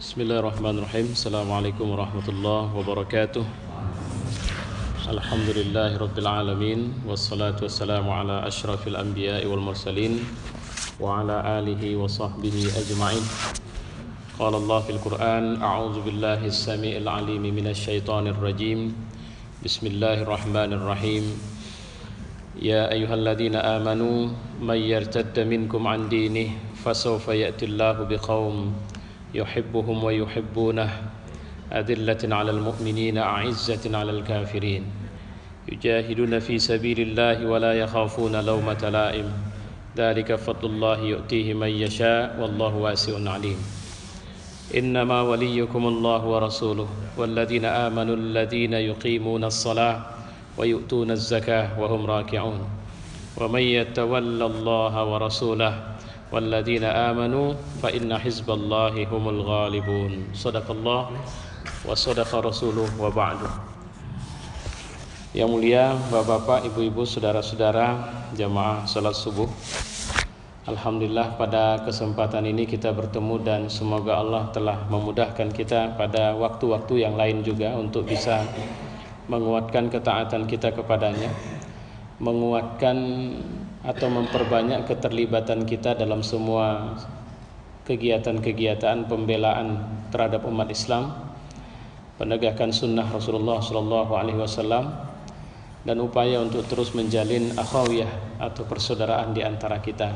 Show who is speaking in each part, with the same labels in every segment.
Speaker 1: Bismillahirrahmanirrahim. Assalamualaikum warahmatullahi wabarakatuh. Alhamdulillahi rabbil alamin. Wassalatu wassalamu ala ashrafil anbiya'i wal mursalin wa ala alihi wa sahbihi ajma'in. Qala Allah fil Qur'an, a'udzu billahi as-sami'il 'alim minasy syaithanir rajim. Bismillahirrahmanirrahim. Ya ayyuhalladzina amanu may yartadda minkum 'an dinihi fasawfa ya'tillahu biqaum yuhibbuhum wa yuhibbunah adillatin 'alal mu'minina a'izzatin 'alal kafirin yujahiduna fi sabilillahi wa la yakhafuna lawmata la'im dzalika fadlullahi yu'tihi man yasha wallahu wasi'un 'alim. Innama waliyukumullahu wa rasuluhu walladzina amanu alladzina yuqimuna as-salata wa yu'tuna az-zakata wa hum raki'un wa may yatawallallaha wa rasulahu walladzina amanu fa inna hizballahi humul ghalibun. Shadaqallah wa shadaqa rasuluh wa ba'du. Yang mulia Bapak-bapak, ibu-ibu, saudara-saudara jamaah salat subuh, alhamdulillah pada kesempatan ini kita bertemu dan semoga Allah telah memudahkan kita pada waktu-waktu yang lain juga untuk bisa menguatkan ketaatan kita kepadanya, menguatkan atau memperbanyak keterlibatan kita dalam semua kegiatan-kegiatan pembelaan terhadap umat Islam, penegakan sunnah Rasulullah SAW, dan upaya untuk terus menjalin akhawiyah atau persaudaraan di antara kita.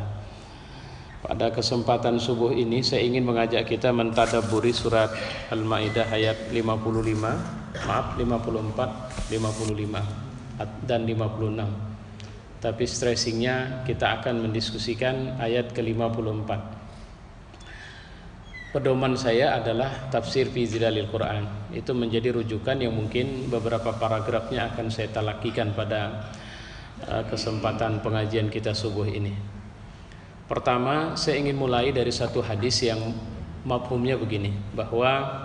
Speaker 1: Pada kesempatan subuh ini saya ingin mengajak kita mentadabburi surat Al-Maidah ayat 54, 55 dan 56. Tapi stressingnya kita akan mendiskusikan ayat ke-54. Pedoman saya adalah tafsir fi zilalil Quran. Itu menjadi rujukan yang mungkin beberapa paragrafnya akan saya talakikan pada kesempatan pengajian kita subuh ini. Pertama, saya ingin mulai dari satu hadis yang mafhumnya begini, bahwa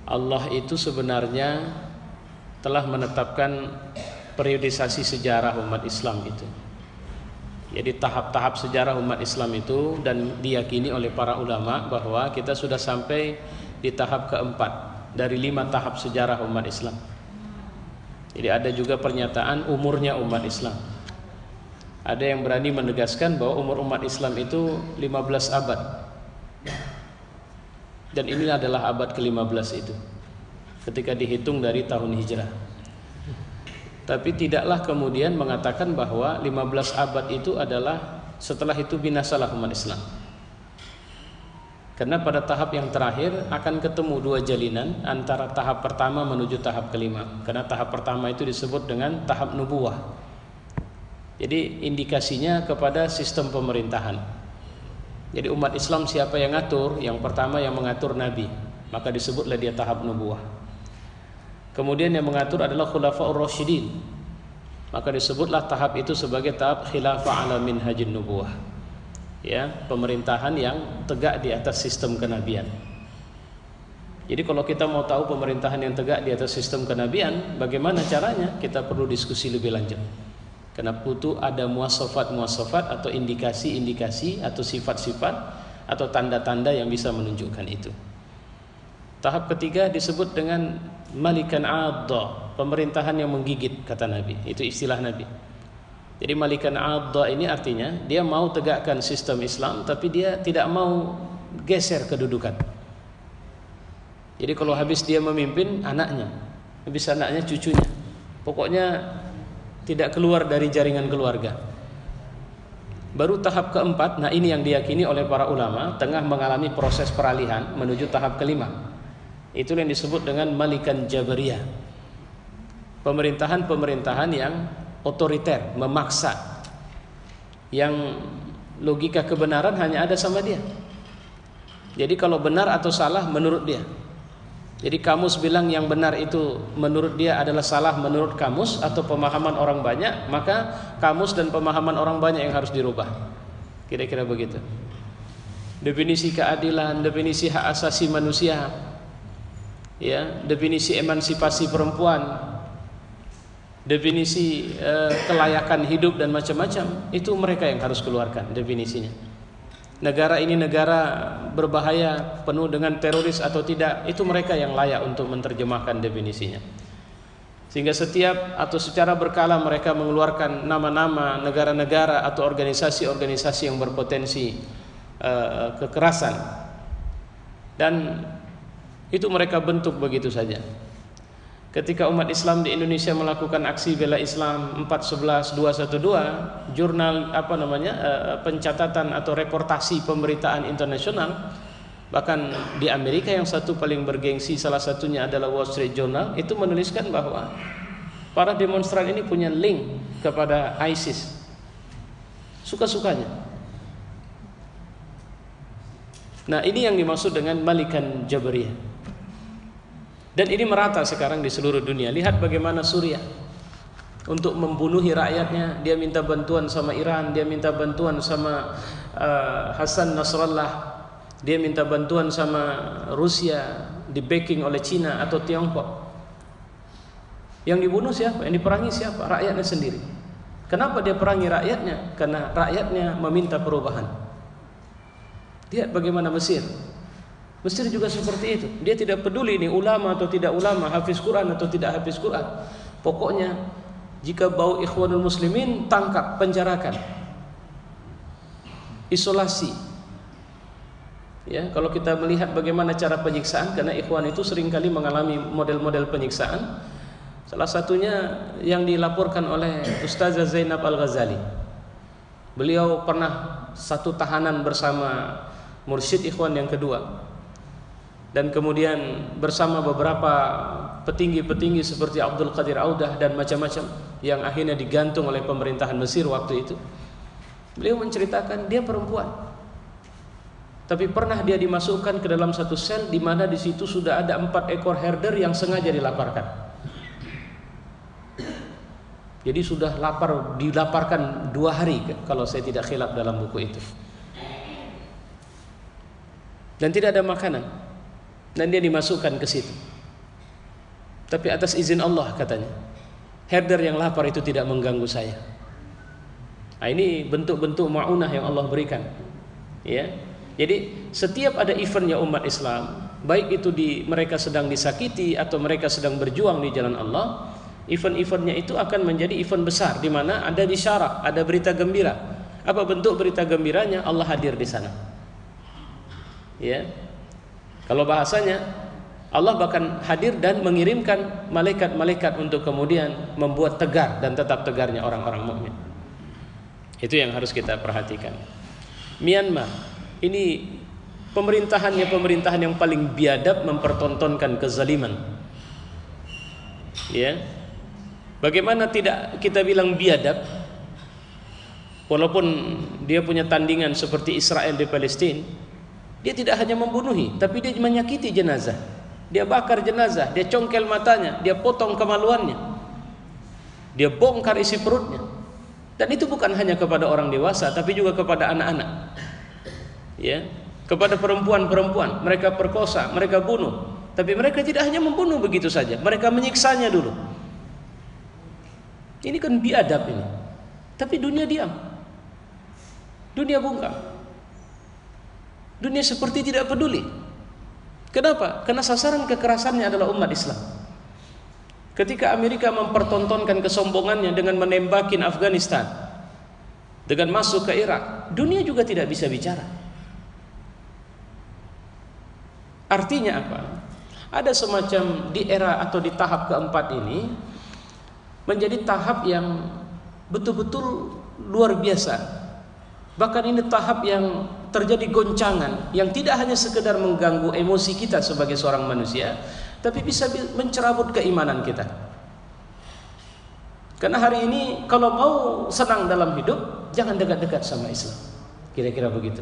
Speaker 1: Allah itu sebenarnya telah menetapkan periodisasi sejarah umat Islam itu. Jadi tahap-tahap sejarah umat Islam itu, dan diyakini oleh para ulama bahwa kita sudah sampai di tahap keempat dari 5 tahap sejarah umat Islam. Jadi ada juga pernyataan umurnya umat Islam. Ada yang berani menegaskan bahwa umur umat Islam itu 15 abad. Dan ini adalah abad ke-15 itu, ketika dihitung dari tahun hijrah. Tapi tidaklah kemudian mengatakan bahwa 15 abad itu adalah setelah itu binasalah umat Islam. Karena pada tahap yang terakhir akan ketemu 2 jalinan antara tahap pertama menuju tahap kelima. Karena tahap pertama itu disebut dengan tahap nubuwah. Jadi indikasinya kepada sistem pemerintahan. Jadi umat Islam siapa yang ngatur? Yang pertama yang mengatur Nabi, maka disebutlah dia tahap nubuwah. Kemudian yang mengatur adalah khulafaur rasyidin, maka disebutlah tahap itu sebagai tahap khilafah ala minhajin nubuwah. Ya, pemerintahan yang tegak di atas sistem kenabian. Jadi kalau kita mau tahu pemerintahan yang tegak di atas sistem kenabian, bagaimana caranya? Kita perlu diskusi lebih lanjut. Karena butuh ada muwasafat-muwasafat atau indikasi-indikasi atau sifat-sifat atau tanda-tanda yang bisa menunjukkan itu. Tahap ketiga disebut dengan malikan adda, pemerintahan yang menggigit, kata Nabi. Itu istilah Nabi. Jadi malikan adda ini artinya dia mau tegakkan sistem Islam, tapi dia tidak mau geser kedudukan. Jadi kalau habis dia memimpin anaknya, habis anaknya cucunya, pokoknya tidak keluar dari jaringan keluarga. Baru tahap keempat, nah ini yang diyakini oleh para ulama tengah mengalami proses peralihan menuju tahap kelima. Itu yang disebut dengan Malikan Jabariyah. Pemerintahan-pemerintahan yang otoriter, memaksa, yang logika kebenaran hanya ada sama dia. Jadi kalau benar atau salah menurut dia. Jadi kamus bilang yang benar itu menurut dia adalah salah menurut kamus atau pemahaman orang banyak, maka kamus dan pemahaman orang banyak yang harus dirubah. Kira-kira begitu. Definisi keadilan, definisi hak asasi manusia, ya, definisi emansipasi perempuan, definisi kelayakan hidup dan macam-macam, itu mereka yang harus keluarkan definisinya. negara ini negara berbahaya, penuh dengan teroris atau tidak, itu mereka yang layak untuk menerjemahkan definisinya. Sehingga setiap atau secara berkala mereka mengeluarkan nama-nama negara-negara atau organisasi-organisasi yang berpotensi kekerasan, dan itu mereka bentuk begitu saja. Ketika umat Islam di Indonesia melakukan aksi bela Islam 4/11/212, jurnal pencatatan atau reportasi pemberitaan internasional, bahkan di Amerika yang satu paling bergengsi, salah satunya adalah Wall Street Journal, itu menuliskan bahwa para demonstran ini punya link kepada ISIS suka-sukanya. Nah, ini yang dimaksud dengan Malikan Jabariyah. Dan ini merata sekarang di seluruh dunia. Lihat bagaimana Suriah untuk membunuhi rakyatnya, dia minta bantuan sama Iran, dia minta bantuan sama Hasan Nasrallah, dia minta bantuan sama Rusia, di backing oleh Cina atau Tiongkok. Yang dibunuh siapa? Yang diperangi siapa? Rakyatnya sendiri. Kenapa dia perangi rakyatnya? Karena rakyatnya meminta perubahan. Lihat bagaimana Mesir. Mesir juga seperti itu. Dia tidak peduli ini ulama atau tidak ulama, hafiz Quran atau tidak hafiz Quran. Pokoknya jika bau Ikhwanul Muslimin, tangkap, penjarakan, isolasi. Ya, kalau kita melihat bagaimana cara penyiksaan, karena Ikhwan itu seringkali mengalami model-model penyiksaan. Salah satunya yang dilaporkan oleh Ustazah Zainab Al-Ghazali. Beliau pernah satu tahanan bersama mursyid Ikhwan yang kedua, dan kemudian bersama beberapa petinggi-petinggi seperti Abdul Qadir Audah dan macam-macam, yang akhirnya digantung oleh pemerintahan Mesir waktu itu. Beliau menceritakan dia perempuan, tapi pernah dia dimasukkan ke dalam satu sel di mana di situ sudah ada 4 ekor herder yang sengaja dilaparkan. Jadi sudah lapar, dilaparkan 2 hari kalau saya tidak khilaf dalam buku itu. Dan tidak ada makanan, dan dia dimasukkan ke situ. Tapi atas izin Allah katanya, herder yang lapar itu tidak mengganggu saya. Nah, ini bentuk-bentuk ma'unah yang Allah berikan. Ya. Jadi setiap ada eventnya umat Islam, baik itu mereka sedang disakiti atau mereka sedang berjuang di jalan Allah, event-eventnya itu akan menjadi event besar di mana ada bisyarah, ada berita gembira. Apa bentuk berita gembiranya? Allah hadir di sana. Ya. Kalau bahasanya, Allah bahkan hadir dan mengirimkan malaikat-malaikat untuk kemudian membuat tegar dan tetap tegarnya orang-orang mukmin. Itu yang harus kita perhatikan. Myanmar ini pemerintahan yang paling biadab, mempertontonkan kezaliman. Ya. Bagaimana tidak kita bilang biadab? Walaupun dia punya tandingan seperti Israel di Palestina, dia tidak hanya membunuhi, tapi dia menyakiti jenazah. Dia bakar jenazah, dia congkel matanya, dia potong kemaluannya, dia bongkar isi perutnya. Dan itu bukan hanya kepada orang dewasa, tapi juga kepada anak-anak. Ya, kepada perempuan-perempuan, mereka perkosa, mereka bunuh. Tapi mereka tidak hanya membunuh begitu saja, mereka menyiksanya dulu. Ini kan biadab ini. Tapi dunia diam. Dunia bungkam. Dunia seperti tidak peduli. Kenapa? Karena sasaran kekerasannya adalah umat Islam. Ketika Amerika mempertontonkan kesombongannya dengan menembakin Afghanistan, dengan masuk ke Irak, dunia juga tidak bisa bicara. Artinya apa? Ada semacam di era atau di tahap keempat ini menjadi tahap yang betul-betul luar biasa. Bahkan ini tahap yang terjadi goncangan yang tidak hanya sekedar mengganggu emosi kita sebagai seorang manusia, tapi bisa mencerabut keimanan kita. Karena hari ini kalau mau senang dalam hidup, jangan dekat-dekat sama Islam. Kira-kira begitu.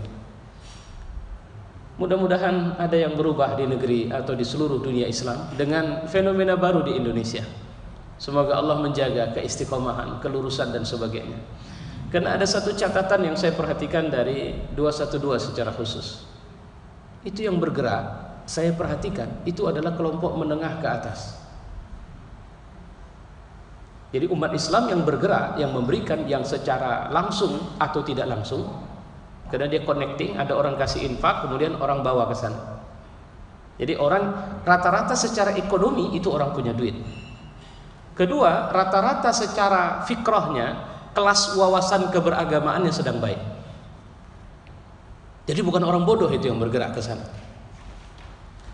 Speaker 1: Mudah-mudahan ada yang berubah di negeri atau di seluruh dunia Islam dengan fenomena baru di Indonesia. Semoga Allah menjaga keistiqomahan, kelurusan dan sebagainya. Karena ada satu catatan yang saya perhatikan dari 212 secara khusus. Itu yang bergerak, saya perhatikan, itu adalah kelompok menengah ke atas. Jadi umat Islam yang bergerak, yang memberikan, yang secara langsung atau tidak langsung, Karena dia connecting, ada orang kasih infak, kemudian orang bawa ke sana. Jadi orang rata-rata secara ekonomi itu orang punya duit. Kedua, rata-rata secara fikrahnya, kelas wawasan keberagamaannya sedang baik. Jadi bukan orang bodoh itu yang bergerak ke sana.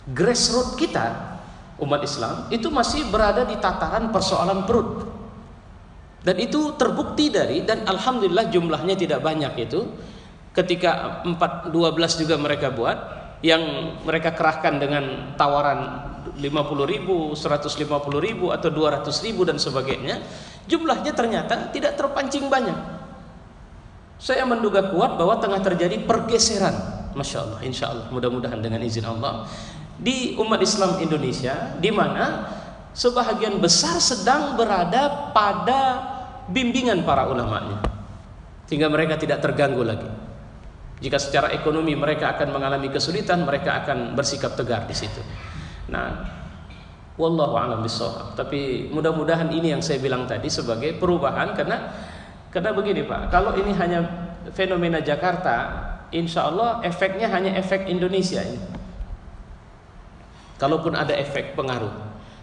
Speaker 1: Grassroots kita, umat Islam, itu masih berada di tataran persoalan perut. Dan itu terbukti dari, dan alhamdulillah jumlahnya tidak banyak itu. Ketika 412 juga mereka buat, yang mereka kerahkan dengan tawaran 50.000, 150.000 atau 200.000 dan sebagainya, jumlahnya ternyata tidak terpancing banyak. Saya menduga kuat bahwa tengah terjadi pergeseran, Masya Allah, Insya Allah, mudah-mudahan dengan izin Allah, di umat Islam Indonesia, di mana sebahagian besar sedang berada pada bimbingan para ulamanya, sehingga mereka tidak terganggu lagi. Jika secara ekonomi mereka akan mengalami kesulitan, mereka akan bersikap tegar di situ. Nah, wallahu a'lam bishawab. Tapi mudah-mudahan ini yang saya bilang tadi sebagai perubahan, karena begini Pak, kalau ini hanya fenomena Jakarta, insya Allah efeknya hanya efek Indonesia ini. Kalaupun ada efek pengaruh,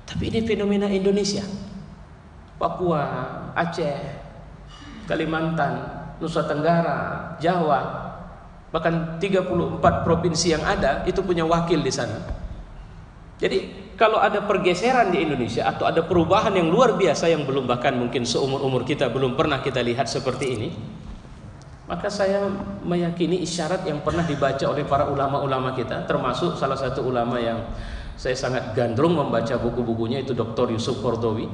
Speaker 1: tapi ini fenomena Indonesia. Papua, Aceh, Kalimantan, Nusa Tenggara, Jawa, bahkan 34 provinsi yang ada itu punya wakil di sana. Jadi kalau ada pergeseran di Indonesia atau ada perubahan yang luar biasa yang belum, bahkan mungkin seumur-umur kita belum pernah kita lihat seperti ini, maka saya meyakini isyarat yang pernah dibaca oleh para ulama-ulama kita, termasuk salah satu ulama yang saya sangat gandrung membaca buku-bukunya, itu Dr. Yusuf Qaradawi,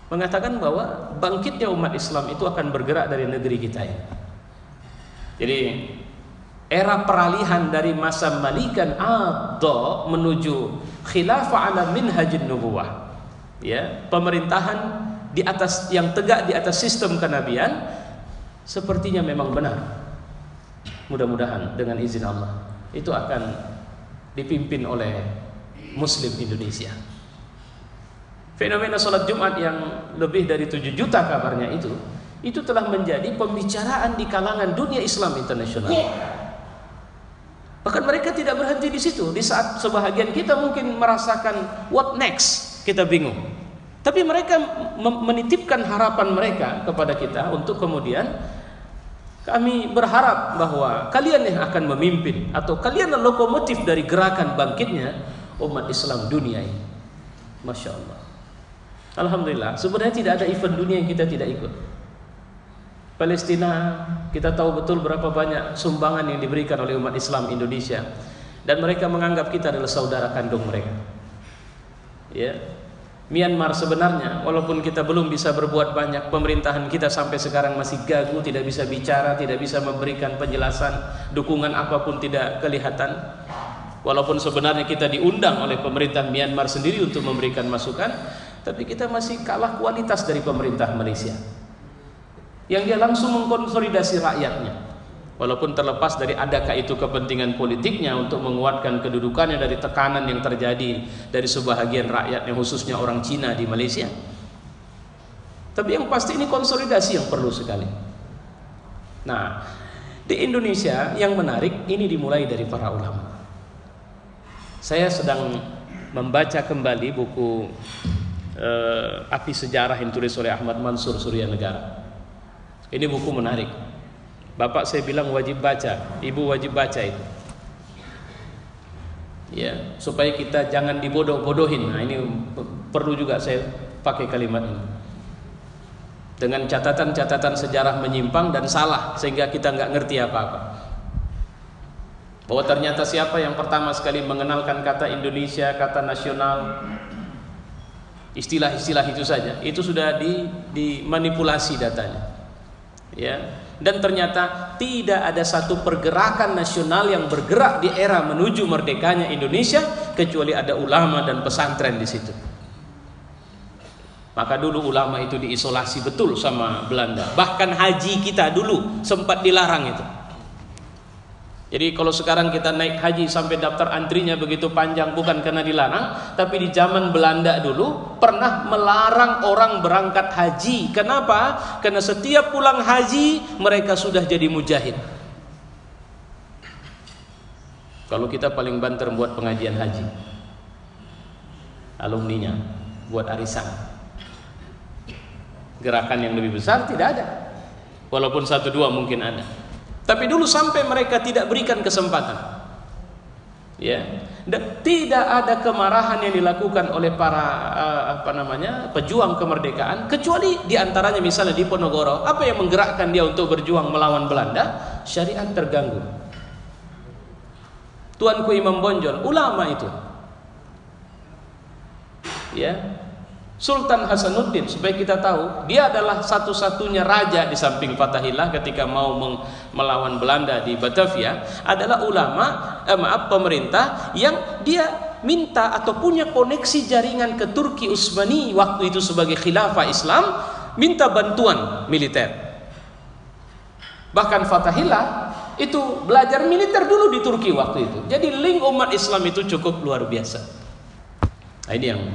Speaker 1: mengatakan bahwa bangkitnya umat Islam itu akan bergerak dari negeri kita ini. Jadi era peralihan dari masa Malikan Adha menuju khilafah ala minhajin nubuwah, ya, pemerintahan di atas, yang tegak di atas sistem kenabian, sepertinya memang benar. Mudah-mudahan dengan izin Allah itu akan dipimpin oleh Muslim Indonesia. Fenomena sholat Jumat yang lebih dari 7 juta kabarnya itu telah menjadi pembicaraan di kalangan dunia Islam internasional. Bahkan mereka tidak berhenti di situ. Di saat sebahagian kita mungkin merasakan what next, kita bingung. Tapi mereka menitipkan harapan mereka kepada kita untuk kemudian kami berharap bahwa kalian yang akan memimpin, atau kalian adalah lokomotif dari gerakan bangkitnya umat Islam dunia ini. Masya Allah. Alhamdulillah, sebenarnya tidak ada event dunia yang kita tidak ikut. Palestina, kita tahu betul berapa banyak sumbangan yang diberikan oleh umat Islam Indonesia, dan mereka menganggap kita adalah saudara kandung mereka. Ya, Myanmar sebenarnya, walaupun kita belum bisa berbuat banyak, pemerintahan kita sampai sekarang masih gagu, tidak bisa bicara, tidak bisa memberikan penjelasan, dukungan apapun tidak kelihatan. Walaupun sebenarnya kita diundang oleh pemerintah Myanmar sendiri untuk memberikan masukan, tapi kita masih kalah kualitas dari pemerintah Malaysia, yang dia langsung mengkonsolidasi rakyatnya. Walaupun terlepas dari adakah itu kepentingan politiknya untuk menguatkan kedudukannya dari tekanan yang terjadi dari sebahagian rakyatnya, khususnya orang Cina di Malaysia. Tapi yang pasti ini konsolidasi yang perlu sekali. Nah, di Indonesia yang menarik ini dimulai dari para ulama. Saya sedang membaca kembali buku Api Sejarah yang ditulis oleh Ahmad Mansur Surya Negara. Ini buku menarik. Bapak saya bilang wajib baca, ibu wajib baca itu. Ya, supaya kita jangan dibodoh-bodohin. Nah, ini perlu juga saya pakai kalimat ini. Dengan catatan-catatan sejarah menyimpang dan salah sehingga kita nggak ngerti apa-apa. Bahwa ternyata siapa yang pertama sekali mengenalkan kata Indonesia, kata nasional, istilah-istilah itu saja, itu sudah dimanipulasi datanya. Ya, dan ternyata tidak ada satu pergerakan nasional yang bergerak di era menuju merdekanya Indonesia kecuali ada ulama dan pesantren di situ. Maka dulu ulama itu diisolasi betul sama Belanda. Bahkan haji kita dulu sempat dilarang itu. Jadi kalau sekarang kita naik haji sampai daftar antrinya begitu panjang, bukan karena dilarang, tapi di zaman Belanda dulu pernah melarang orang berangkat haji. Kenapa? Karena setiap pulang haji mereka sudah jadi mujahid. Kalau kita paling banter buat pengajian haji, alumninya buat arisan. Gerakan yang lebih besar tidak ada. Walaupun 1-2 mungkin ada. Tapi dulu sampai mereka tidak berikan kesempatan. Ya. Dan tidak ada kemarahan yang dilakukan oleh para pejuang kemerdekaan, kecuali diantaranya misalnya di Ponorogo. Apa yang menggerakkan dia untuk berjuang melawan Belanda? Syariat terganggu. Tuanku Imam Bonjol, ulama itu, ya, Sultan Hasanuddin, supaya kita tahu, dia adalah satu-satunya raja di samping Fathahillah ketika mau melawan Belanda di Batavia, adalah ulama, pemerintah yang dia minta atau punya koneksi jaringan ke Turki Utsmani waktu itu sebagai khilafah Islam, minta bantuan militer. Bahkan Fathahillah itu belajar militer dulu di Turki waktu itu. Jadi link umat Islam itu cukup luar biasa. Nah, ini yang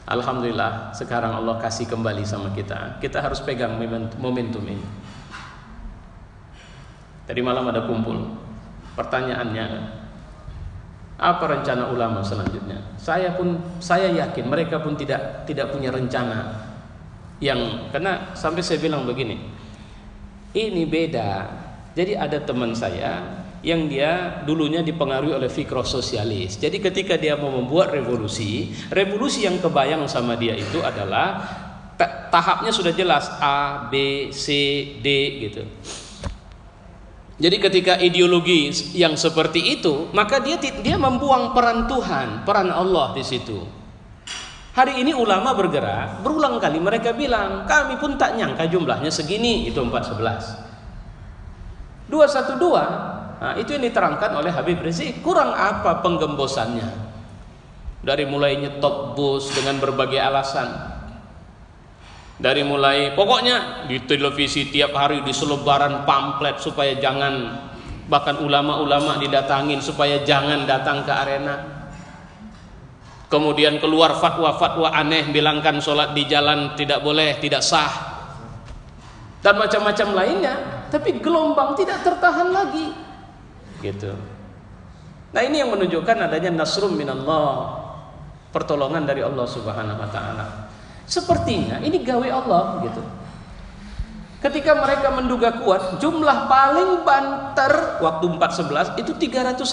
Speaker 1: alhamdulillah sekarang Allah kasih kembali sama kita. Kita harus pegang momentum ini. Tadi malam ada kumpul. Pertanyaannya, apa rencana ulama selanjutnya? Saya yakin mereka pun tidak punya rencana karena sampai saya bilang begini. Ini beda. Jadi ada teman saya yang dia dulunya dipengaruhi oleh fikroh sosialis. Jadi ketika dia mau membuat revolusi yang kebayang sama dia itu adalah tahapnya sudah jelas, A, B, C, D gitu. Jadi ketika ideologi yang seperti itu, maka dia membuang peran Tuhan, peran Allah di situ. Hari ini ulama bergerak, berulang kali mereka bilang, kami pun tak nyangka jumlahnya segini, itu 411. 212, nah, itu yang diterangkan oleh Habib Rizik. Kurang apa penggembosannya? Dari mulai nyetop bus dengan berbagai alasan, dari mulai pokoknya di televisi tiap hari di selebaran pamflet supaya jangan, bahkan ulama-ulama didatangin supaya jangan datang ke arena. Kemudian keluar fatwa-fatwa aneh, bilangkan sholat di jalan tidak boleh, tidak sah, dan macam-macam lainnya. Tapi gelombang tidak tertahan lagi, gitu. Nah, ini yang menunjukkan adanya nasrum minallah, pertolongan dari Allah Subhanahu Wa Taala. Sepertinya ini gawe Allah, gitu. Ketika mereka menduga kuat, jumlah paling banter waktu 411 itu 300.000.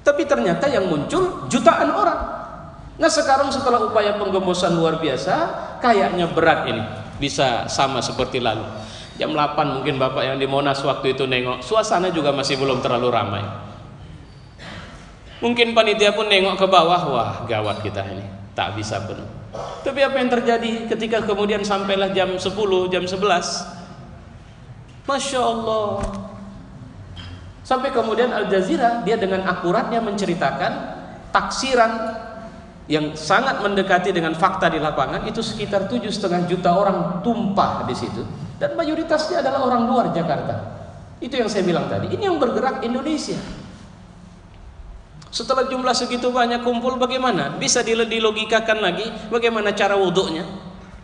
Speaker 1: Tapi ternyata yang muncul jutaan orang. Nah, sekarang setelah upaya penggembosan luar biasa, kayaknya berat ini bisa sama seperti lalu. Jam 8 mungkin Bapak yang di Monas waktu itu nengok, suasana juga masih belum terlalu ramai. Mungkin panitia pun nengok ke bawah, wah gawat kita ini, tak bisa penuh. Tapi apa yang terjadi ketika kemudian sampailah jam 10, jam 11? Masya Allah. Sampai kemudian Al Jazeera, dia dengan akuratnya menceritakan taksiran yang sangat mendekati dengan fakta di lapangan, itu sekitar 7,5 juta orang tumpah di situ, dan mayoritasnya adalah orang luar Jakarta. Itu yang saya bilang tadi. Ini yang bergerak Indonesia. Setelah jumlah segitu banyak kumpul, bagaimana bisa dilogikakan lagi bagaimana cara wuduknya?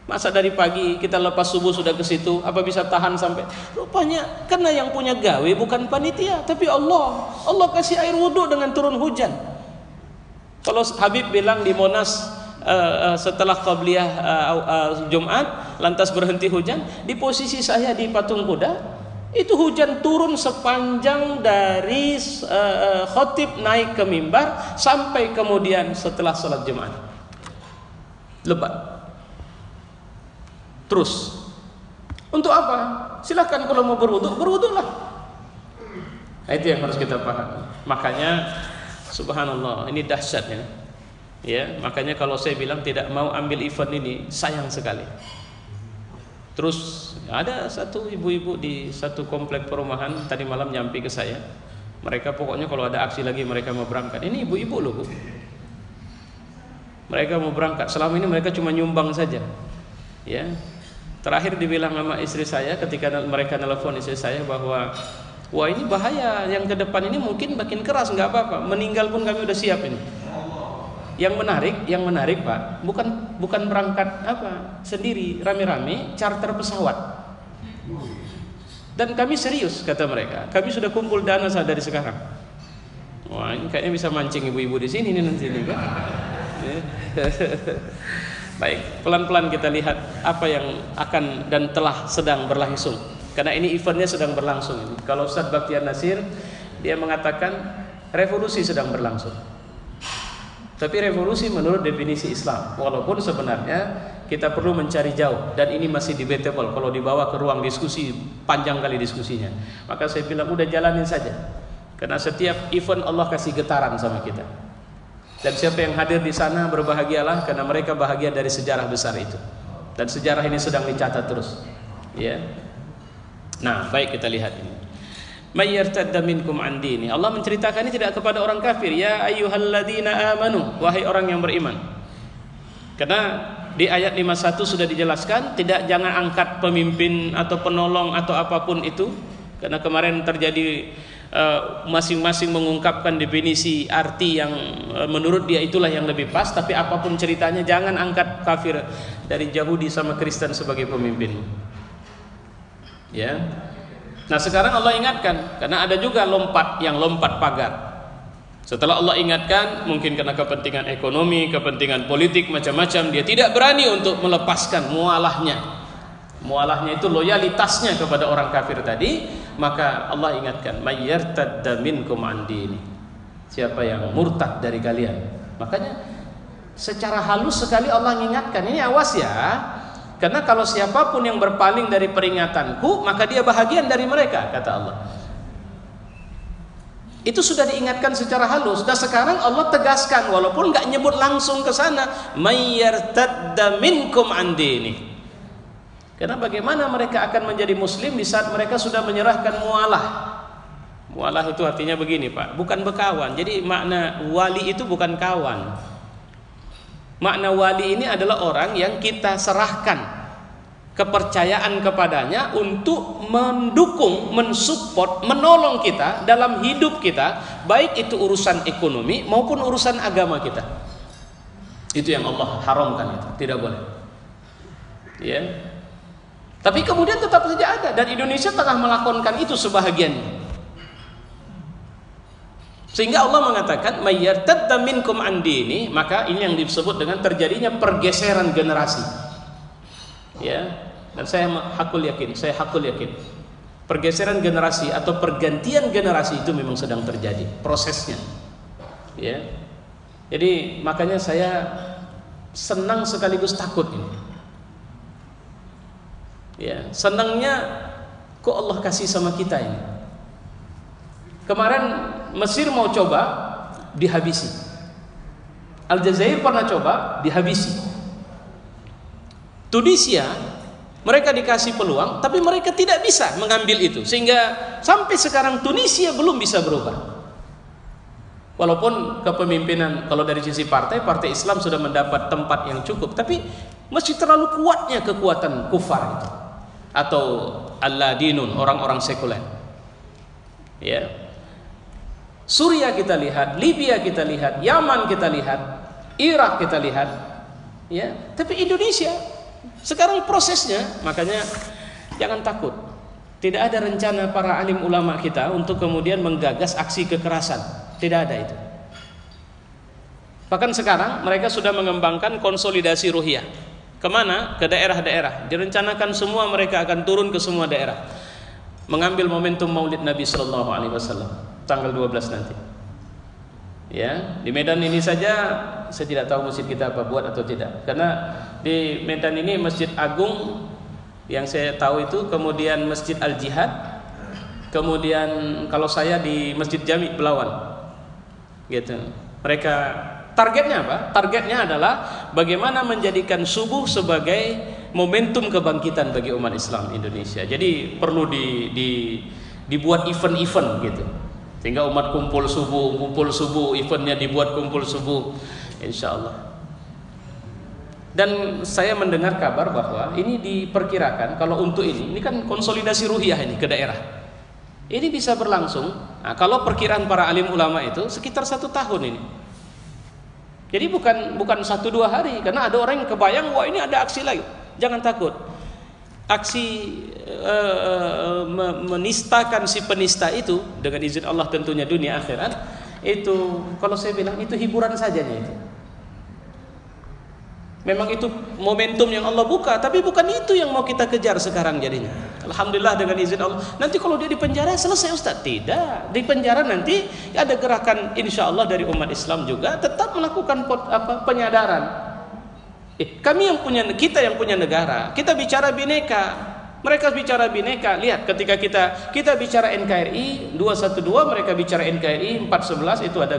Speaker 1: Masa dari pagi kita lepas subuh sudah ke situ, apa bisa tahan sampai? Rupanya karena yang punya gawe bukan panitia, tapi Allah. Allah kasih air wuduk dengan turun hujan. Kalau Habib bilang di Monas setelah qabliyah Jumat lantas berhenti hujan, di posisi saya di patung kuda itu hujan turun sepanjang dari khotib naik ke mimbar sampai kemudian setelah salat Jumat. Lebat. Terus untuk apa? Silakan kalau mau berwuduklah. Nah, itu yang harus kita paham. Makanya subhanallah, ini dahsyat ya. Ya, makanya kalau saya bilang tidak mau ambil event ini, sayang sekali. Terus ada satu ibu-ibu di satu komplek perumahan tadi malam nyampi ke saya. Mereka pokoknya kalau ada aksi lagi mereka mau berangkat. Ini ibu-ibu loh, Bu. Mereka mau berangkat. Selama ini mereka cuma nyumbang saja. Ya. Terakhir dibilang sama istri saya ketika mereka nelpon istri saya bahwa wah ini bahaya, yang ke depan ini mungkin makin keras, nggak apa-apa, meninggal pun kami udah siap ini. Yang menarik Pak, bukan berangkat sendiri rame-rame charter pesawat. Dan kami serius, kata mereka, kami sudah kumpul dana dari sekarang. Wah, ini kayaknya bisa mancing ibu-ibu di sini nih nanti nih kan. Baik, pelan-pelan kita lihat apa yang akan dan telah sedang berlangsung. Karena ini eventnya sedang berlangsung ini. Kalau Ustaz Bakhtiar Nasir, dia mengatakan revolusi sedang berlangsung. Tapi revolusi menurut definisi Islam. Walaupun sebenarnya kita perlu mencari jauh, dan ini masih debatable. Kalau dibawa ke ruang diskusi, panjang kali diskusinya. Maka saya bilang udah jalanin saja. Karena setiap event Allah kasih getaran sama kita. Dan siapa yang hadir di sana berbahagialah, karena mereka bahagia dari sejarah besar itu. Dan sejarah ini sedang dicatat terus. Ya. Nah, baik kita lihat ini. May yartadda minkum an dini. Allah menceritakan ini tidak kepada orang kafir. Ya ayyuhalladzina amanu, wahai orang yang beriman. Karena di ayat 51 sudah dijelaskan, jangan angkat pemimpin atau penolong atau apapun itu. Karena kemarin terjadi masing-masing mengungkapkan definisi arti yang menurut dia itulah yang lebih pas. Tapi apapun ceritanya, jangan angkat kafir dari Yahudi sama Kristen sebagai pemimpin. Ya. Nah sekarang Allah ingatkan, karena ada juga lompat pagar. Setelah Allah ingatkan, mungkin karena kepentingan ekonomi, kepentingan politik, macam-macam, dia tidak berani untuk melepaskan mualahnya. Mualahnya itu loyalitasnya kepada orang kafir tadi. Maka Allah ingatkan, may yartadda minkum an dini. Siapa yang murtad dari kalian. Makanya secara halus sekali Allah mengingatkan, ini awas ya. Karena kalau siapapun yang berpaling dari peringatanku, maka dia bahagian dari mereka, kata Allah. Itu sudah diingatkan secara halus. Dan sekarang Allah tegaskan, walaupun nggak nyebut langsung ke sana, may yartadda minkum an dini. Karena bagaimana mereka akan menjadi muslim di saat mereka sudah menyerahkan mualah. Mualah itu artinya begini Pak, bukan berkawan. Jadi makna wali itu bukan kawan. Makna wali ini adalah orang yang kita serahkan kepercayaan kepadanya untuk mendukung, mensupport, menolong kita dalam hidup kita, baik itu urusan ekonomi maupun urusan agama kita. Itu yang Allah haramkan, itu tidak boleh. Ya. Tapi kemudian tetap saja ada, dan Indonesia tengah melakukan itu sebahagiannya. Sehingga Allah mengatakan may yartadda minkum an dini, maka ini yang disebut dengan terjadinya pergeseran generasi. Ya. Dan saya hakul yakin, pergeseran generasi atau pergantian generasi itu memang sedang terjadi prosesnya. Ya. Jadi makanya saya senang sekaligus takut ini. Ya, senangnya kok Allah kasih sama kita ini. Kemarin Mesir mau coba, dihabisi. Aljazair pernah coba, dihabisi. Tunisia, mereka dikasih peluang, tapi mereka tidak bisa mengambil itu. Sehingga sampai sekarang Tunisia belum bisa berubah. Walaupun kepemimpinan, kalau dari sisi partai Islam sudah mendapat tempat yang cukup, tapi masih terlalu kuatnya kekuatan kufar itu. Atau alladinun, orang-orang sekuler. Ya. Suriah kita lihat, Libya kita lihat, Yaman kita lihat, Irak kita lihat. Ya, tapi Indonesia sekarang prosesnya, makanya jangan takut. Tidak ada rencana para alim ulama kita untuk kemudian menggagas aksi kekerasan. Tidak ada itu. Bahkan sekarang mereka sudah mengembangkan konsolidasi ruhiyah. Kemana? Ke daerah-daerah. Direncanakan semua mereka akan turun ke semua daerah, mengambil momentum Maulid Nabi Sallallahu Alaihi Wasallam tanggal 12 nanti. Ya, di Medan ini saja saya tidak tahu masjid kita apa buat atau tidak. Karena di Medan ini Masjid Agung yang saya tahu itu, kemudian Masjid Al Jihad, kemudian kalau saya di Masjid Jami Belawan. Gitu. Mereka targetnya apa? Targetnya adalah bagaimana menjadikan subuh sebagai momentum kebangkitan bagi umat Islam Indonesia. Jadi perlu dibuat event-event gitu. Sehingga umat kumpul subuh, eventnya dibuat kumpul subuh, insya Allah. Dan saya mendengar kabar bahwa ini diperkirakan kalau untuk ini kan konsolidasi ruhiyah ini ke daerah. Ini bisa berlangsung. Nah, kalau perkiraan para alim ulama itu sekitar 1 tahun ini. Jadi bukan 1-2 hari, karena ada orang yang kebayang, wah ini ada aksi lagi. Jangan takut. Aksi menistakan si penista itu dengan izin Allah tentunya dunia akhirat, itu kalau saya bilang itu hiburan sajanya itu. Memang itu momentum yang Allah buka, tapi bukan itu yang mau kita kejar sekarang jadinya. Alhamdulillah dengan izin Allah. Nanti kalau dia di penjara selesai Ustaz. Tidak. Di penjara nanti ada gerakan insya Allah dari umat Islam juga tetap melakukan penyadaran. Kita yang punya negara, kita bicara bineka. Mereka bicara bineka. Lihat ketika kita bicara NKRI 212, mereka bicara NKRI 411, itu ada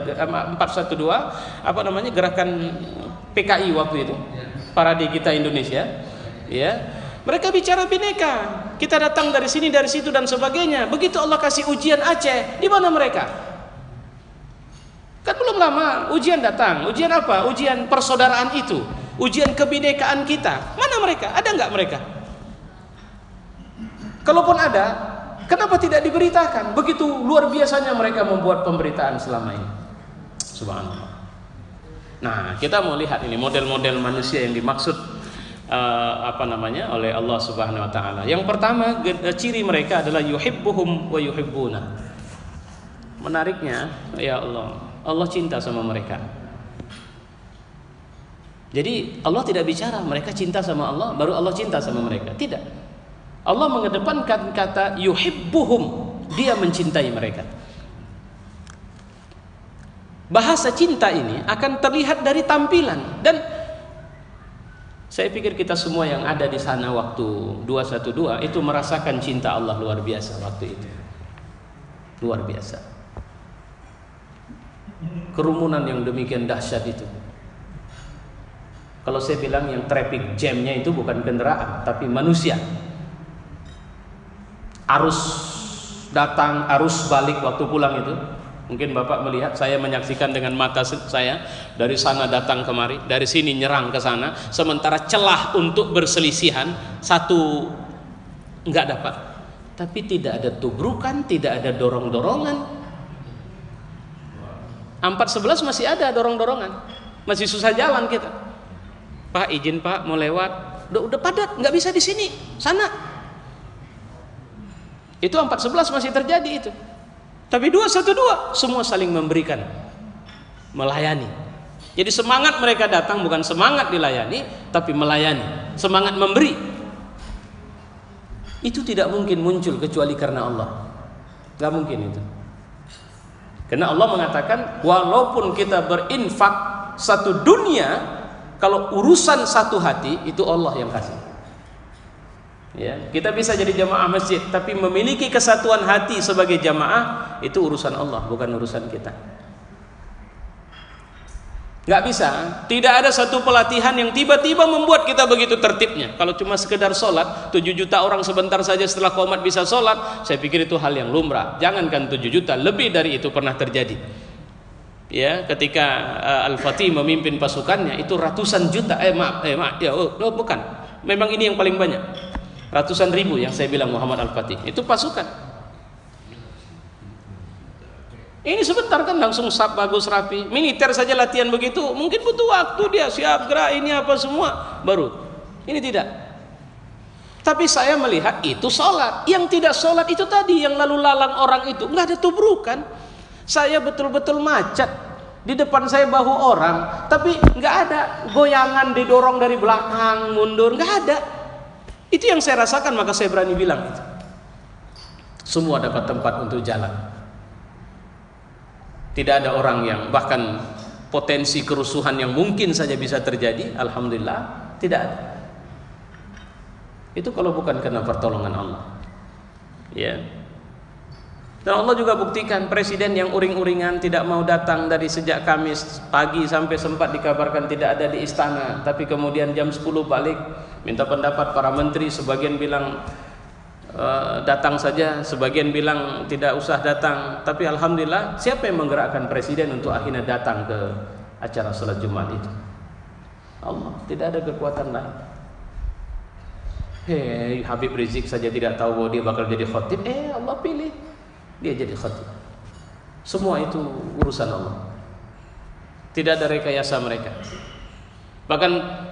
Speaker 1: 412 gerakan PKI waktu itu. Parade kita Indonesia, ya. Mereka bicara bineka. Kita datang dari sini, dari situ dan sebagainya. Begitu Allah kasih ujian Aceh, di mana mereka? Kan belum lama ujian datang. Ujian apa? Ujian persaudaraan itu. Ujian kebinekaan kita. Mana mereka? Ada enggak mereka? Kalaupun ada, kenapa tidak diberitakan? Begitu luar biasanya mereka membuat pemberitaan selama ini. Subhanallah. Nah, kita mau lihat ini model-model manusia yang dimaksud oleh Allah Subhanahu wa taala. Yang pertama, ciri mereka adalah yuhibbuhum wa yuhibbuna. Menariknya, ya Allah cinta sama mereka. Jadi Allah tidak bicara mereka cinta sama Allah baru Allah cinta sama mereka. Tidak. Allah mengedepankan kata yuhibbuhum, dia mencintai mereka. Bahasa cinta ini akan terlihat dari tampilan, dan saya pikir kita semua yang ada di sana waktu 212 itu merasakan cinta Allah luar biasa waktu itu. Luar biasa. Kerumunan yang demikian dahsyat itu. Kalau saya bilang yang traffic jam-nya itu bukan kendaraan tapi manusia. Arus datang, arus balik waktu pulang itu. Mungkin Bapak melihat, saya menyaksikan dengan mata saya dari sana datang kemari, dari sini nyerang ke sana, sementara celah untuk berselisihan satu enggak dapat. Tapi tidak ada tubrukan, tidak ada dorong-dorongan. 411 masih ada dorong-dorongan, masih susah jalan kita. Pak izin Pak mau lewat, udah padat, nggak bisa di sini, sana. Itu 411 masih terjadi itu. Tapi 212 semua saling memberikan, melayani. Jadi semangat mereka datang bukan semangat dilayani, tapi melayani, semangat memberi. Itu tidak mungkin muncul kecuali karena Allah. Gak mungkin itu. Karena Allah mengatakan, walaupun kita berinfak satu dunia, kalau urusan satu hati itu Allah yang kasih. Ya, kita bisa jadi jamaah masjid, tapi memiliki kesatuan hati sebagai jamaah itu urusan Allah, bukan urusan kita. Gak bisa. Tidak ada satu pelatihan yang tiba-tiba membuat kita begitu tertibnya. Kalau cuma sekedar sholat, 7 juta orang sebentar saja setelah qomat bisa sholat, saya pikir itu hal yang lumrah. Jangankan 7 juta, lebih dari itu pernah terjadi. Ya, ketika Al-Fatih memimpin pasukannya itu ratusan juta. Bukan. Memang ini yang paling banyak. Ratusan ribu yang saya bilang Muhammad Al-Fatih. Itu pasukan. Ini sebentar kan langsung sab bagus rapi. Militer saja latihan begitu, mungkin butuh waktu dia siap gerak ini apa semua baru. Ini tidak. Tapi saya melihat itu sholat. Yang tidak sholat itu tadi yang lalu lalang orang itu nggak ada tubrukan. Saya betul-betul macet. Di depan saya bahu orang, tapi nggak ada goyangan didorong dari belakang mundur, nggak ada. Itu yang saya rasakan, maka saya berani bilang itu. Semua dapat tempat untuk jalan. Tidak ada orang yang bahkan potensi kerusuhan yang mungkin saja bisa terjadi, alhamdulillah tidak ada. Itu kalau bukan karena pertolongan Allah. Ya. Dan Allah juga buktikan presiden yang uring-uringan tidak mau datang dari sejak Kamis pagi sampai sempat dikabarkan tidak ada di istana, tapi kemudian jam 10 balik minta pendapat para menteri, sebagian bilang datang saja, sebagian bilang tidak usah datang. Tapi alhamdulillah, siapa yang menggerakkan presiden untuk akhirnya datang ke acara salat Jumat itu? Allah, tidak ada kekuatan lain. Habib Rizik saja tidak tahu bahwa dia bakal jadi khatib, Allah pilih dia jadi khatib. Semua itu urusan Allah. Tidak ada rekayasa mereka. Bahkan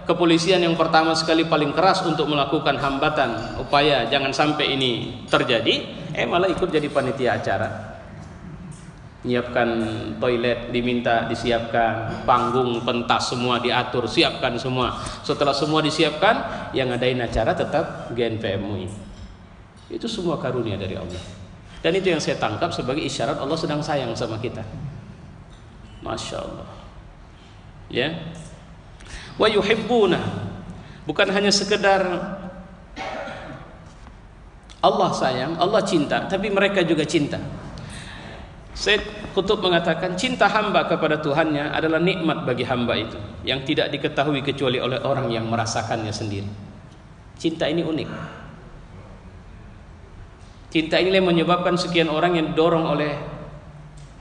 Speaker 1: kepolisian yang pertama sekali paling keras untuk melakukan hambatan upaya jangan sampai ini terjadi, malah ikut jadi panitia acara. Nyiapkan toilet diminta disiapkan, panggung, pentas semua diatur, siapkan semua. Setelah semua disiapkan, yang ngadain acara tetap GNPM MUI. Itu semua karunia dari Allah. Dan itu yang saya tangkap sebagai isyarat Allah sedang sayang sama kita. Masya Allah. Ya. Wa yuhibbuna, bukan hanya sekedar Allah sayang, Allah cinta, tapi mereka juga cinta. Sayyid Qutb mengatakan cinta hamba kepada Tuhannya adalah nikmat bagi hamba itu yang tidak diketahui kecuali oleh orang yang merasakannya sendiri. Cinta ini unik. Cinta ini yang menyebabkan sekian orang yang didorong oleh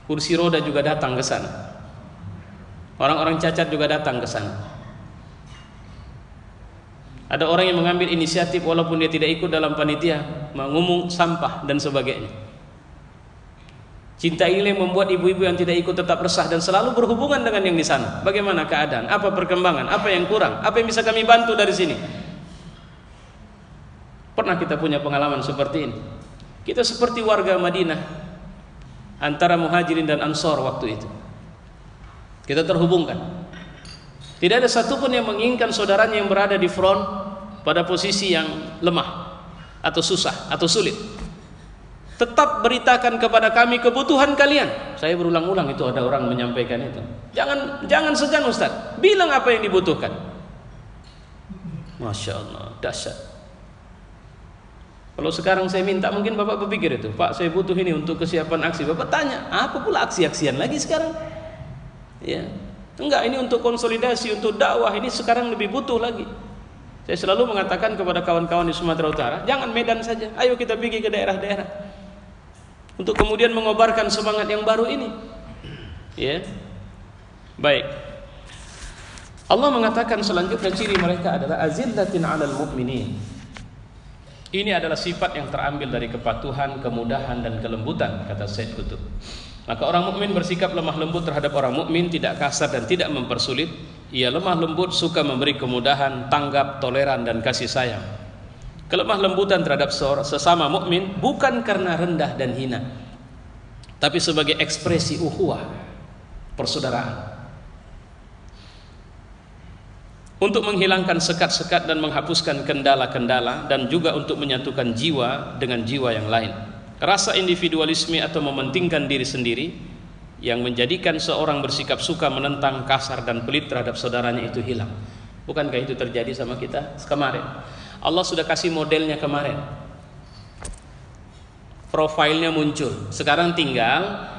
Speaker 1: kursi roda juga datang ke sana. Orang-orang cacat juga datang ke sana. Ada orang yang mengambil inisiatif walaupun dia tidak ikut dalam panitia, mengumum sampah dan sebagainya. Cinta ini yang membuat ibu-ibu yang tidak ikut tetap resah dan selalu berhubungan dengan yang di sana. Bagaimana keadaan? Apa perkembangan? Apa yang kurang? Apa yang bisa kami bantu dari sini? Pernah kita punya pengalaman seperti ini. Kita seperti warga Madinah, antara Muhajirin dan Ansor waktu itu. Kita terhubungkan. Tidak ada satupun yang menginginkan saudaranya yang berada di front pada posisi yang lemah atau susah atau sulit. Tetap beritakan kepada kami kebutuhan kalian. Saya berulang-ulang itu ada orang menyampaikan itu. Jangan segan Ustaz. Bilang apa yang dibutuhkan. Masya Allah, dahsyat. Kalau sekarang saya minta, mungkin Bapak berpikir itu, Pak, saya butuh ini untuk kesiapan aksi. Bapak tanya, apa pula aksi-aksian lagi sekarang? Ya, enggak, ini untuk konsolidasi, untuk dakwah. Ini sekarang lebih butuh lagi. Saya selalu mengatakan kepada kawan-kawan di Sumatera Utara, jangan Medan saja. Ayo kita pergi ke daerah-daerah. Untuk kemudian mengobarkan semangat yang baru ini. Ya. Baik. Allah mengatakan selanjutnya ciri mereka adalah azillatin 'alal mu'minin. Ini adalah sifat yang terambil dari kepatuhan, kemudahan dan kelembutan, kata Sayyid Qutb. Maka orang mukmin bersikap lemah lembut terhadap orang mukmin, tidak kasar dan tidak mempersulit. Ia lemah lembut, suka memberi kemudahan, tanggap, toleran dan kasih sayang. Kelemah lembutan terhadap sesama mukmin bukan karena rendah dan hina, tapi sebagai ekspresi ukhuwah, persaudaraan. Untuk menghilangkan sekat-sekat dan menghapuskan kendala-kendala, dan juga untuk menyatukan jiwa dengan jiwa yang lain. Rasa individualisme atau mementingkan diri sendiri yang menjadikan seorang bersikap suka menentang, kasar dan pelit terhadap saudaranya itu hilang. Bukankah itu terjadi sama kita kemarin? Allah sudah kasih modelnya kemarin, profilnya muncul. Sekarang tinggal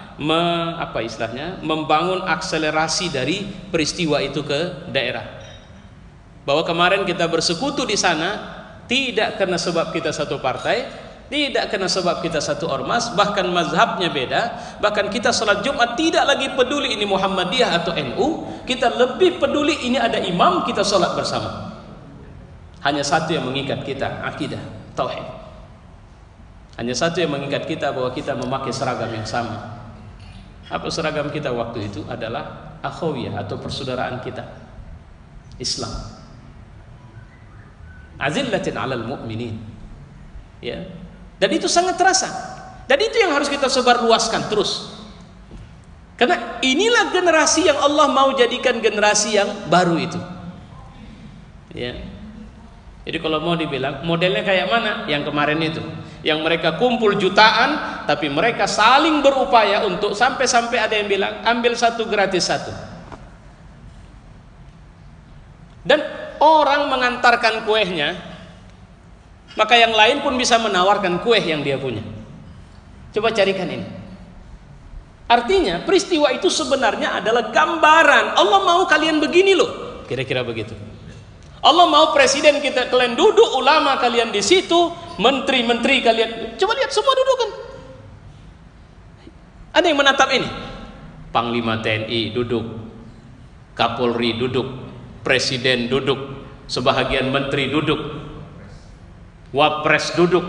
Speaker 1: membangun akselerasi dari peristiwa itu ke daerah. Bahwa kemarin kita bersekutu di sana tidak karena sebab kita satu partai, tidak karena sebab kita satu ormas, bahkan mazhabnya beda, bahkan kita salat Jumat tidak lagi peduli ini Muhammadiyah atau NU, kita lebih peduli ini ada imam, kita salat bersama. Hanya satu yang mengikat kita, akidah, tauhid. Hanya satu yang mengikat kita, bahwa kita memakai seragam yang sama. Apa seragam kita waktu itu? Adalah akhawiyah atau persaudaraan kita, Islam. Azillatin 'alal mu'minin. Ya. Dan itu sangat terasa. Dan itu yang harus kita sebarluaskan terus. Karena inilah generasi yang Allah mau jadikan generasi yang baru itu. Ya. Jadi kalau mau dibilang modelnya kayak mana? Yang kemarin itu, yang mereka kumpul jutaan, tapi mereka saling berupaya untuk sampai-sampai ada yang bilang ambil satu gratis satu. Dan orang mengantarkan kuehnya, maka yang lain pun bisa menawarkan kue yang dia punya. Coba carikan ini. Artinya peristiwa itu sebenarnya adalah gambaran Allah mau kalian begini loh, kira-kira begitu. Allah mau presiden kita kalian duduk, ulama kalian di situ, menteri-menteri kalian. Coba lihat semua duduk kan. Ada yang menatap ini. Panglima TNI duduk, Kapolri duduk, presiden duduk, sebahagian menteri duduk, wapres duduk,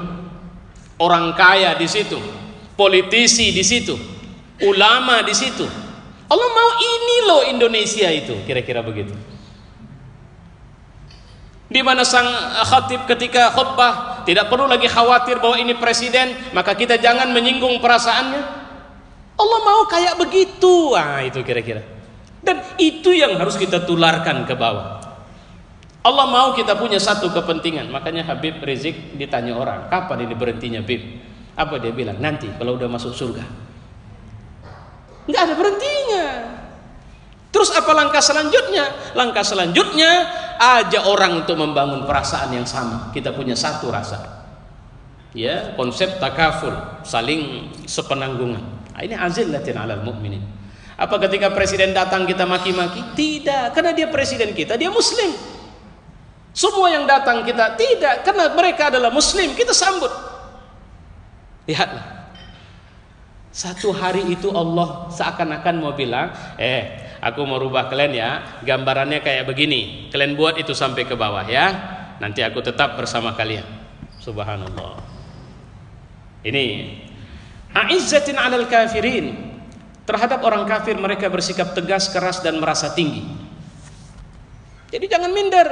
Speaker 1: orang kaya di situ, politisi di situ, ulama di situ. Allah mau ini loh Indonesia itu, kira-kira begitu. Di mana sang khatib ketika khutbah tidak perlu lagi khawatir bahwa ini presiden, maka kita jangan menyinggung perasaannya. Allah mau kayak begitu. Ah, itu kira-kira. Dan itu yang harus kita tularkan ke bawah. Allah mau kita punya satu kepentingan. Makanya Habib Rizik ditanya orang, kapan ini berhentinya Bib? Apa dia bilang? Nanti kalau udah masuk surga. Nggak ada berhentinya. Terus apa langkah selanjutnya? Langkah selanjutnya ajak orang untuk membangun perasaan yang sama. Kita punya satu rasa. Ya, konsep takaful, saling sepenanggungan. Ini azillatin 'alal mu'minin. Apa ketika presiden datang kita maki-maki? Tidak, karena dia presiden kita, dia muslim. Semua yang datang kita tidak, karena mereka adalah muslim, kita sambut. Lihatlah. Satu hari itu Allah seakan-akan mau bilang, aku mau rubah kalian ya, gambarannya kayak begini. Kalian buat itu sampai ke bawah ya. Nanti aku tetap bersama kalian. Subhanallah. Ini a'izzatin 'alal kafirin. Terhadap orang kafir mereka bersikap tegas, keras dan merasa tinggi. Jadi jangan minder.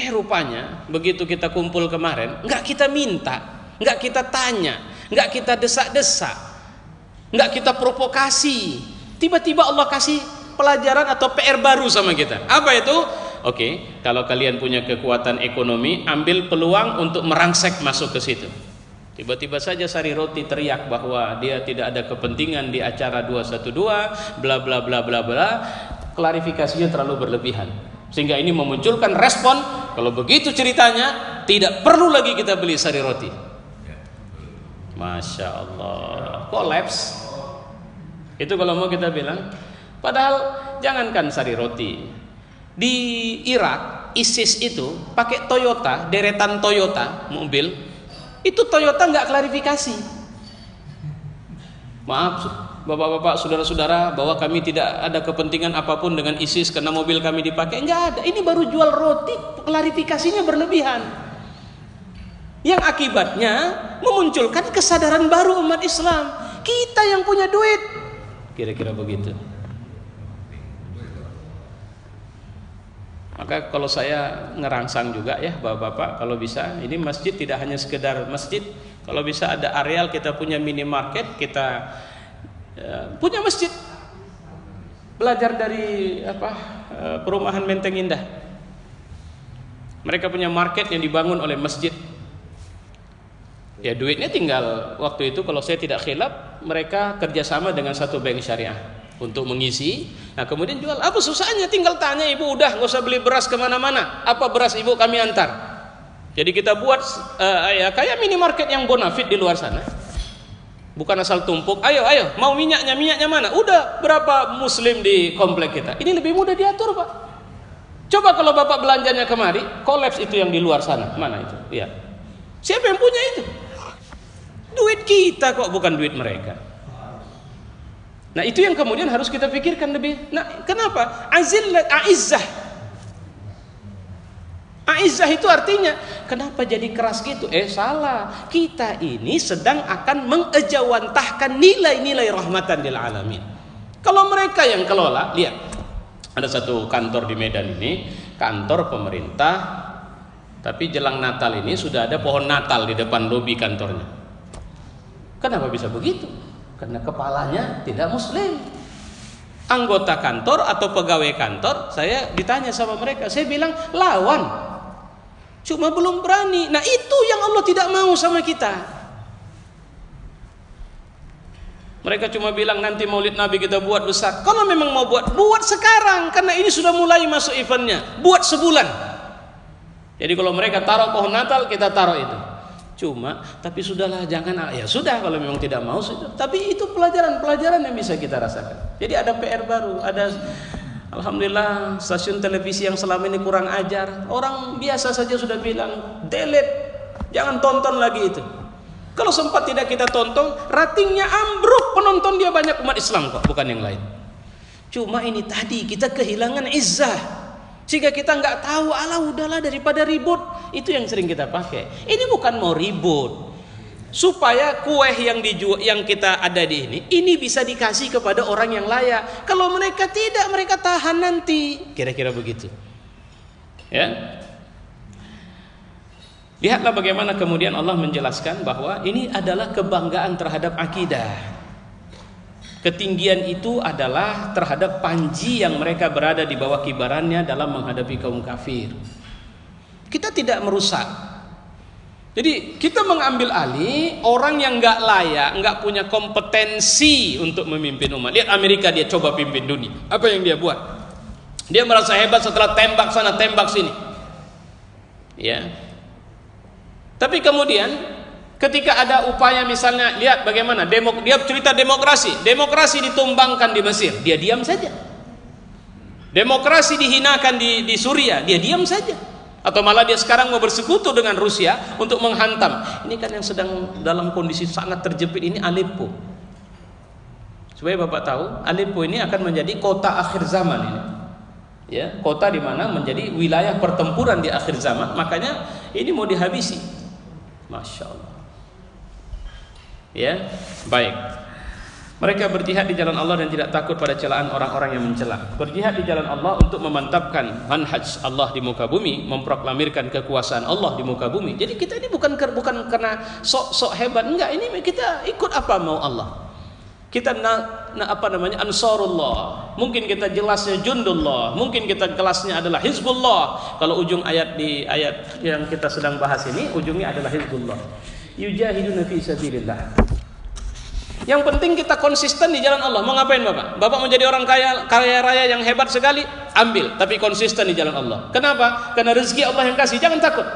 Speaker 1: Rupanya begitu kita kumpul kemarin, enggak kita minta, enggak kita tanya, enggak kita desak-desak, enggak kita provokasi. Tiba-tiba Allah kasih pelajaran atau PR baru sama kita. Apa itu? Oke, kalau kalian punya kekuatan ekonomi, ambil peluang untuk merangsek masuk ke situ. Tiba-tiba saja Sari Roti teriak bahwa dia tidak ada kepentingan di acara 212, bla bla bla bla bla. Klarifikasinya terlalu berlebihan. Sehingga ini memunculkan respon, kalau begitu ceritanya, tidak perlu lagi kita beli Sari Roti. Masya Allah, kolaps. Itu kalau mau kita bilang. Padahal jangankan Sari Roti, di Irak ISIS itu pakai Toyota, deretan Toyota mobil. Itu Toyota nggak klarifikasi. Maaf bapak-bapak, saudara-saudara, bahwa kami tidak ada kepentingan apapun dengan ISIS karena mobil kami dipakai. Nggak ada. Ini baru jual roti, klarifikasinya berlebihan. Yang akibatnya memunculkan kesadaran baru umat Islam. Kita yang punya duit. Kira-kira begitu. Maka kalau saya ngerangsang juga ya bapak-bapak, kalau bisa ini masjid tidak hanya sekedar masjid, kalau bisa ada areal kita punya minimarket, kita punya masjid. Belajar dari perumahan Menteng Indah. Mereka punya market yang dibangun oleh masjid. Ya duitnya tinggal waktu itu kalau saya tidak khilaf, mereka kerjasama dengan satu bank syariah untuk mengisi. Nah kemudian jual. Apa susahnya? Tinggal tanya ibu, udah nggak usah beli beras kemana-mana. Apa beras ibu kami antar. Jadi kita buat kayak minimarket yang bonafit di luar sana. Bukan asal tumpuk. Ayo mau minyaknya mana? Udah berapa muslim di komplek kita. Ini lebih mudah diatur pak. Coba kalau bapak belanjanya kemari, kolaps itu yang di luar sana. Mana itu? Ya. Siapa yang punya itu? Duit kita kok, bukan duit mereka. Nah itu yang kemudian harus kita pikirkan lebih. Nah kenapa? A'izzah. A'izzah itu artinya kenapa jadi keras gitu? Salah. Kita ini sedang akan mengejawantahkan nilai-nilai rahmatan lil alamin. Kalau mereka yang kelola, lihat. Ada satu kantor di Medan ini, kantor pemerintah. Tapi jelang Natal ini sudah ada pohon Natal di depan lobi kantornya. Kenapa bisa begitu? Karena kepalanya tidak muslim. Anggota kantor atau pegawai kantor, saya ditanya sama mereka, saya bilang lawan, cuma belum berani. Nah itu yang Allah tidak mau sama kita. Mereka cuma bilang nanti maulid Nabi kita buat besar. Kalau memang mau buat sekarang, karena ini sudah mulai masuk eventnya. Buat sebulan. Jadi kalau mereka taruh pohon Natal, kita taruh itu. Cuma, tapi sudahlah, jangan, ya sudah kalau memang tidak mau sudah. Tapi itu pelajaran yang bisa kita rasakan. Jadi ada PR baru, ada alhamdulillah stasiun televisi yang selama ini kurang ajar. Orang biasa saja sudah bilang, delete, jangan tonton lagi itu. Kalau sempat tidak kita tonton, ratingnya ambruk, penonton dia banyak umat Islam kok, bukan yang lain. Cuma ini tadi kita kehilangan izzah. Sehingga kita nggak tahu, udahlah daripada ribut. Itu yang sering kita pakai. Ini bukan mau ribut, supaya kue yang dijual, yang kita ada di ini bisa dikasih kepada orang yang layak. Kalau mereka tidak, mereka tahan nanti. Kira-kira begitu. Ya. Lihatlah bagaimana kemudian Allah menjelaskan bahwa ini adalah kebanggaan terhadap akidah. Ketinggian itu adalah terhadap panji yang mereka berada di bawah kibarannya dalam menghadapi kaum kafir. Kita tidak merusak. Jadi kita mengambil alih orang yang nggak layak, nggak punya kompetensi untuk memimpin umat. Lihat Amerika, dia coba pimpin dunia. Apa yang dia buat? Dia merasa hebat setelah tembak sana tembak sini. Ya. Tapi kemudian ketika ada upaya misalnya, lihat bagaimana dia cerita demokrasi ditumbangkan di Mesir, dia diam saja. Demokrasi dihinakan di Suriah, dia diam saja. Atau malah dia sekarang mau bersekutu dengan Rusia untuk menghantam. Ini kan yang sedang dalam kondisi sangat terjepit ini Aleppo. Supaya Bapak tahu, Aleppo ini akan menjadi kota akhir zaman ini. Ya, kota di mana menjadi wilayah pertempuran di akhir zaman. Makanya ini mau dihabisi. Masya Allah. Ya, baik. Mereka berjihad di jalan Allah dan tidak takut pada celaan orang-orang yang mencela. Berjihad di jalan Allah untuk memantapkan manhaj Allah di muka bumi, memproklamirkan kekuasaan Allah di muka bumi. Jadi kita ini bukan karena sok hebat, enggak. Ini kita ikut apa mau Allah. Kita ansarullah. Mungkin kita jelasnya jundullah, mungkin kita kelasnya adalah hizbullah. Kalau ujung ayat di ayat yang kita sedang bahas ini, ujungnya adalah hizbullah. Yujahiduna fi sabilillah. Yang penting kita konsisten di jalan Allah. Mau ngapain Bapak? Bapak mau jadi orang kaya raya yang hebat sekali, ambil, tapi konsisten di jalan Allah. Kenapa? Karena rezeki Allah yang kasih, jangan takut.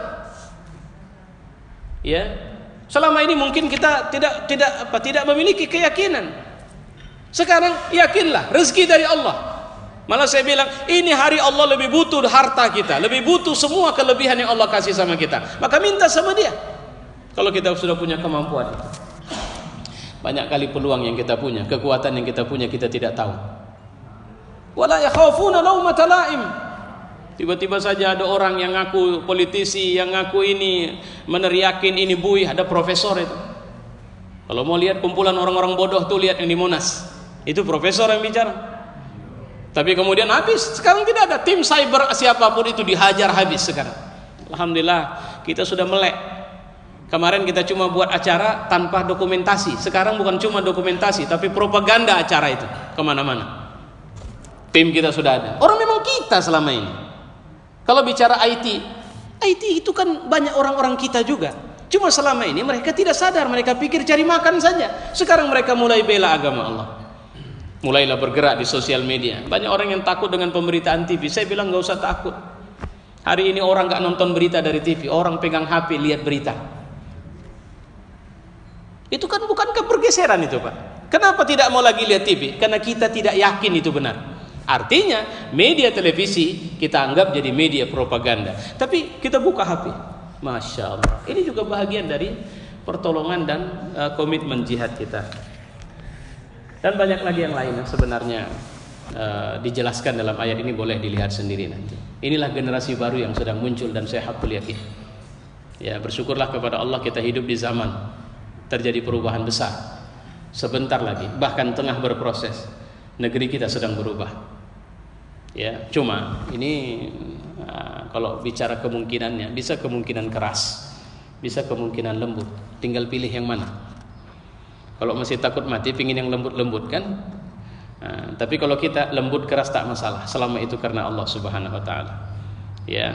Speaker 1: Ya. Selama ini mungkin kita tidak memiliki keyakinan. Sekarang yakinlah, rezeki dari Allah. Malah saya bilang, ini hari Allah lebih butuh harta kita, lebih butuh semua kelebihan yang Allah kasih sama kita. Maka minta sama Dia. Kalau kita sudah punya kemampuan itu. Banyak kali peluang yang kita punya, kekuatan yang kita punya, kita tidak tahu. Wala yakhafuna laumata laim. Tiba-tiba saja ada orang yang ngaku politisi, yang ngaku ini meneriakin ini buih, ada profesor itu. Kalau mau lihat kumpulan orang-orang bodoh tuh, lihat yang di Monas. Itu profesor yang bicara. Tapi kemudian habis, sekarang tidak ada tim cyber siapapun itu dihajar habis sekarang. Alhamdulillah kita sudah melek. Kemarin kita cuma buat acara tanpa dokumentasi. Sekarang bukan cuma dokumentasi, tapi propaganda acara itu kemana-mana. Tim kita sudah ada. Orang memang kita selama ini. Kalau bicara IT itu kan banyak orang-orang kita juga. Cuma selama ini mereka tidak sadar, mereka pikir cari makan saja. Sekarang mereka mulai bela agama Allah. Mulailah bergerak di sosial media. Banyak orang yang takut dengan pemberitaan TV. Saya bilang nggak usah takut. Hari ini orang nggak nonton berita dari TV, orang pegang HP lihat berita. Itu kan bukankah pergeseran itu Pak? Kenapa tidak mau lagi lihat TV? Karena kita tidak yakin itu benar. Artinya media televisi kita anggap jadi media propaganda. Tapi kita buka HP. Masya Allah. Ini juga bahagian dari pertolongan dan komitmen jihad kita. Dan banyak lagi yang lain yang sebenarnya dijelaskan dalam ayat ini, boleh dilihat sendiri nanti. Inilah generasi baru yang sedang muncul dan saya hakul yakin. Ya, bersyukurlah kepada Allah kita hidup di zaman terjadi perubahan besar. Sebentar lagi, bahkan tengah berproses, negeri kita sedang berubah. Ya, cuma ini kalau bicara kemungkinannya, bisa kemungkinan keras, bisa kemungkinan lembut. Tinggal pilih yang mana. Kalau masih takut mati, pingin yang lembut-lembut kan? Tapi kalau kita lembut keras tak masalah, selama itu karena Allah Subhanahu Wa Taala. Ya.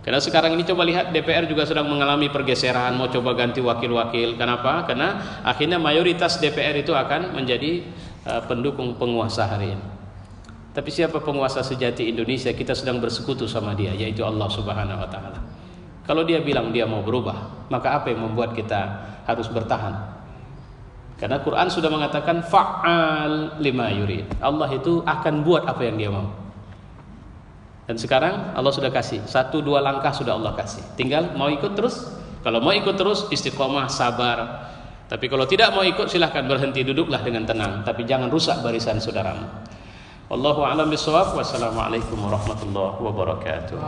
Speaker 1: Karena sekarang ini coba lihat DPR juga sedang mengalami pergeseran, mau coba ganti wakil-wakil. Kenapa? Karena akhirnya mayoritas DPR itu akan menjadi pendukung penguasa hari ini. Tapi siapa penguasa sejati Indonesia? Kita sedang bersekutu sama Dia, yaitu Allah Subhanahu Wa Taala. Kalau Dia bilang Dia mau berubah, maka apa yang membuat kita harus bertahan? Karena Quran sudah mengatakan fa'al lima yurid. Allah itu akan buat apa yang Dia mau. Dan sekarang Allah sudah kasih 1-2 langkah, sudah Allah kasih. Tinggal mau ikut terus. Kalau mau ikut terus, istiqomah, sabar. Tapi kalau tidak mau ikut, silahkan berhenti, duduklah dengan tenang. Tapi jangan rusak barisan saudaramu. Wallahu a'lam bishawab. Wassalamualaikum warahmatullahi wabarakatuh.